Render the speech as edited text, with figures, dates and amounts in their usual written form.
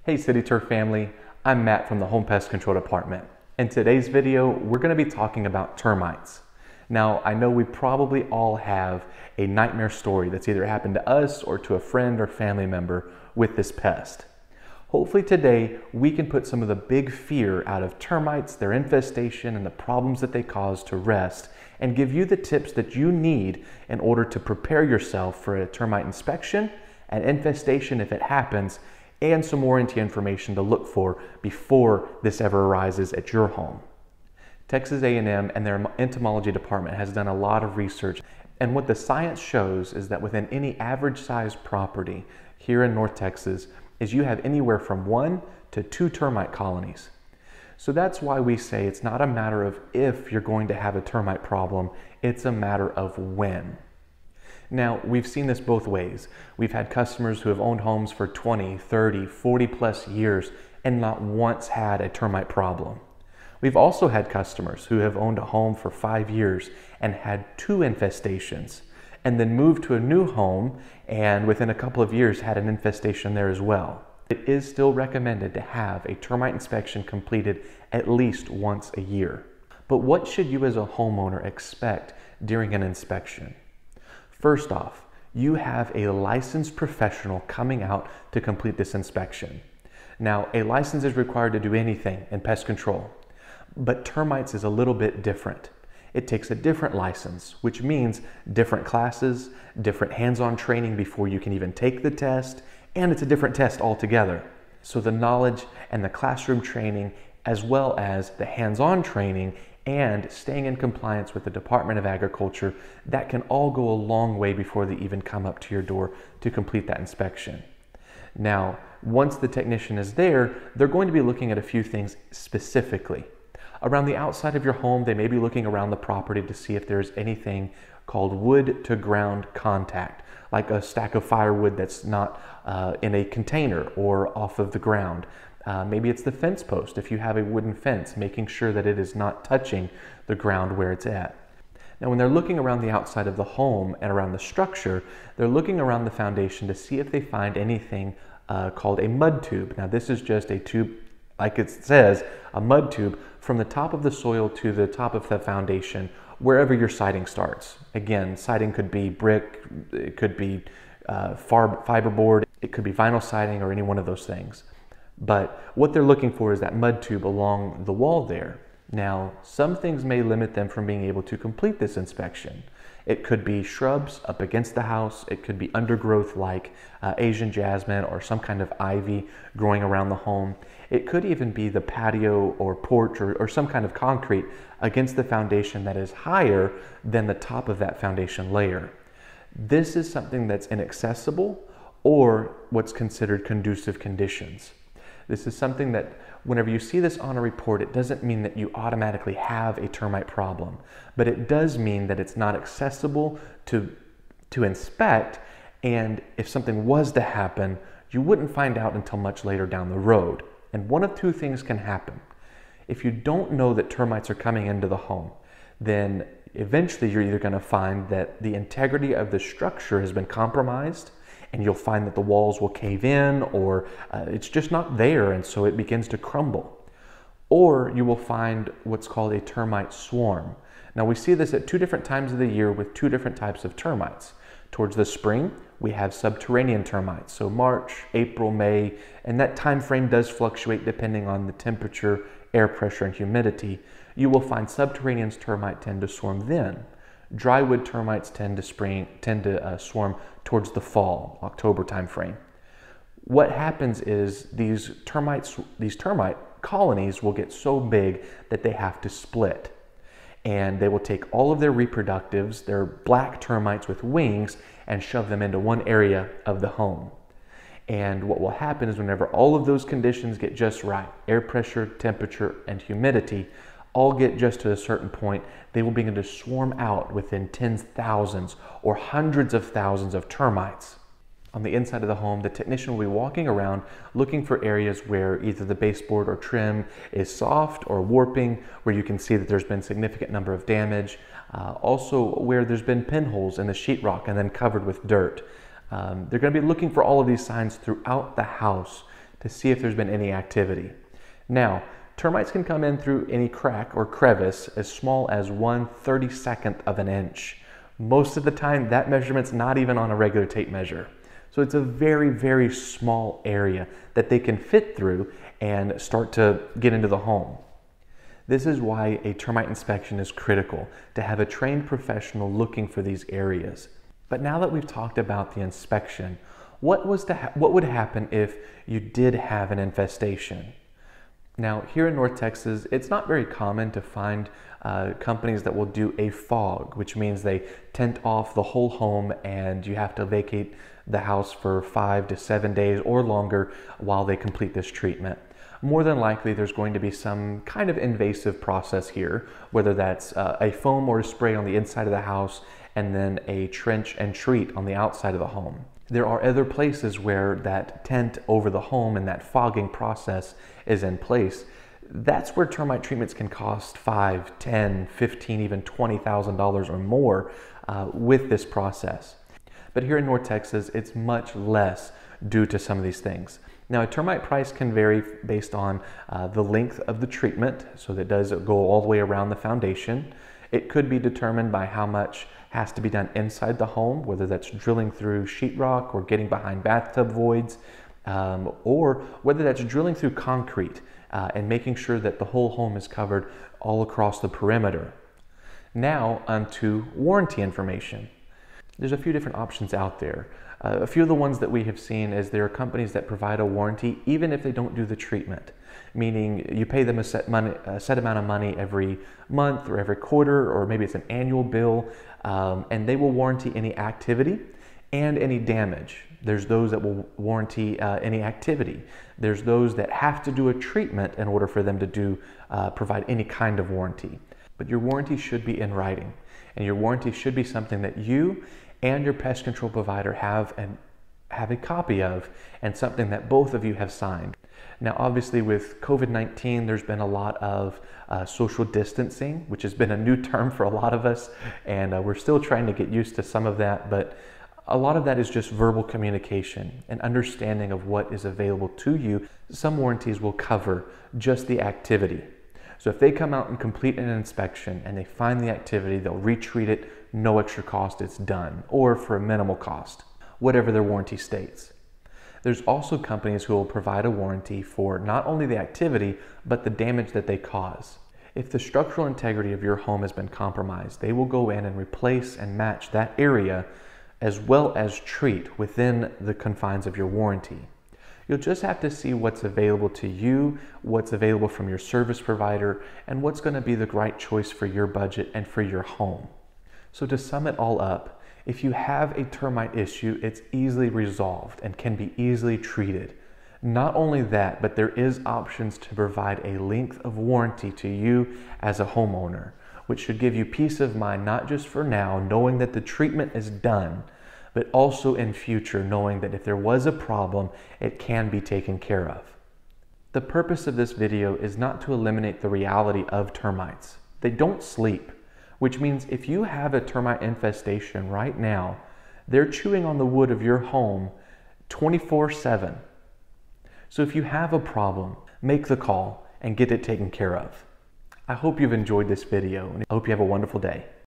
Hey CitiTurf family, I'm Matt from the Home Pest Control Department. In today's video, we're going to be talking about termites. Now, I know we probably all have a nightmare story that's either happened to us or to a friend or family member with this pest. Hopefully today, we can put some of the big fear out of termites, their infestation, and the problems that they cause to rest, and give you the tips that you need in order to prepare yourself for a termite inspection, an infestation if it happens, and some warranty information to look for before this ever arises at your home. Texas A&M and their entomology department has done a lot of research, and what the science shows is that within any average sized property here in North Texas is you have anywhere from 1 to 2 termite colonies. So that's why we say it's not a matter of if you're going to have a termite problem, it's a matter of when. Now, we've seen this both ways. We've had customers who have owned homes for 20, 30, 40 plus years and not once had a termite problem. We've also had customers who have owned a home for 5 years and had 2 infestations and then moved to a new home and within a couple of years had an infestation there as well. It is still recommended to have a termite inspection completed at least once a year. But what should you as a homeowner expect during an inspection? First off, you have a licensed professional coming out to complete this inspection. Now, a license is required to do anything in pest control, but termites is a little bit different. It takes a different license, which means different classes, different hands-on training before you can even take the test, and it's a different test altogether. So the knowledge and the classroom training, as well as the hands-on training and staying in compliance with the Department of Agriculture, that can all go a long way before they even come up to your door to complete that inspection. Now, once the technician is there, they're going to be looking at a few things specifically. Around the outside of your home, they may be looking around the property to see if there's anything called wood to ground contact, like a stack of firewood that's not in a container or off of the ground. Maybe it's the fence post if you have a wooden fence, making sure that it is not touching the ground where it's at. Now, when they're looking around the outside of the home and around the structure, they're looking around the foundation to see if they find anything called a mud tube. Now, this is just a tube, like it says, a mud tube from the top of the soil to the top of the foundation, wherever your siding starts. Again, siding could be brick, it could be fiberboard, it could be vinyl siding or any one of those things. But what they're looking for is that mud tube along the wall there. Now, some things may limit them from being able to complete this inspection. It could be shrubs up against the house. It could be undergrowth like Asian jasmine or some kind of ivy growing around the home. It could even be the patio or porch or some kind of concrete against the foundation that is higher than the top of that foundation layer. This is something that's inaccessible or what's considered conducive conditions. This is something that whenever you see this on a report, it doesn't mean that you automatically have a termite problem, but it does mean that it's not accessible to inspect, and if something was to happen, you wouldn't find out until much later down the road. And one of two things can happen. If you don't know that termites are coming into the home, then eventually you're either going to find that the integrity of the structure has been compromised, and you'll find that the walls will cave in or it's just not there, and so it begins to crumble. Or you will find what's called a termite swarm. Now, we see this at 2 different times of the year with 2 different types of termites. Towards the spring, we have subterranean termites, so March, April, May, and that time frame does fluctuate depending on the temperature, air pressure, and humidity. You will find subterranean termites tend to swarm then. Drywood termites tend to swarm towards the fall, October timeframe. What happens is these termite colonies will get so big that they have to split. And they will take all of their reproductives, their black termites with wings, and shove them into one area of the home. And what will happen is whenever all of those conditions get just right, air pressure, temperature, and humidity, all get just to a certain point, they will begin to swarm out within tens, thousands, or hundreds of thousands of termites. On the inside of the home, the technician will be walking around looking for areas where either the baseboard or trim is soft or warping, where you can see that there's been significant number of damage. Also where there's been pinholes in the sheetrock and then covered with dirt. They're going to be looking for all of these signs throughout the house to see if there's been any activity. Now, termites can come in through any crack or crevice as small as 1/32 of an inch. Most of the time, that measurement's not even on a regular tape measure. So it's a very, very small area that they can fit through and start to get into the home. This is why a termite inspection is critical, to have a trained professional looking for these areas. But now that we've talked about the inspection, what would happen if you did have an infestation? Now, here in North Texas, it's not very common to find companies that will do a fog, which means they tent off the whole home and you have to vacate the house for 5 to 7 days or longer while they complete this treatment. More than likely, there's going to be some kind of invasive process here, whether that's a foam or a spray on the inside of the house and then a trench and treat on the outside of the home. There are other places where that tent over the home and that fogging process is in place. That's where termite treatments can cost $5, $10, $15, even $20,000 or more with this process. But here in North Texas, it's much less due to some of these things. Now, a termite price can vary based on the length of the treatment, so that does go all the way around the foundation. It could be determined by how much has to be done inside the home, whether that's drilling through sheetrock or getting behind bathtub voids, or whether that's drilling through concrete and making sure that the whole home is covered all across the perimeter. Now, onto warranty information. There's a few different options out there. A few of the ones that we have seen is there are companies that provide a warranty even if they don't do the treatment, meaning you pay them a set amount of money every month or every quarter, or maybe it's an annual bill, and they will warranty any activity and any damage. There's those that will warranty any activity. There's those that have to do a treatment in order for them to provide any kind of warranty. But your warranty should be in writing, and your warranty should be something that you and your pest control provider have a copy of, and something that both of you have signed. Now, obviously with COVID-19, there's been a lot of social distancing, which has been a new term for a lot of us, and we're still trying to get used to some of that, but a lot of that is just verbal communication and understanding of what is available to you. Some warranties will cover just the activity. So if they come out and complete an inspection and they find the activity, they'll retreat it, no extra cost, it's done, or for a minimal cost, whatever their warranty states. There's also companies who will provide a warranty for not only the activity, but the damage that they cause. If the structural integrity of your home has been compromised, they will go in and replace and match that area as well as treat within the confines of your warranty. You'll just have to see what's available to you, what's available from your service provider, and what's going to be the right choice for your budget and for your home. So to sum it all up, if you have a termite issue, it's easily resolved and can be easily treated. Not only that, but there is options to provide a length of warranty to you as a homeowner, which should give you peace of mind, not just for now, knowing that the treatment is done, but also in future, knowing that if there was a problem, it can be taken care of. The purpose of this video is not to eliminate the reality of termites. They don't sleep, which means if you have a termite infestation right now, they're chewing on the wood of your home 24/7. So if you have a problem, make the call and get it taken care of. I hope you've enjoyed this video, and I hope you have a wonderful day.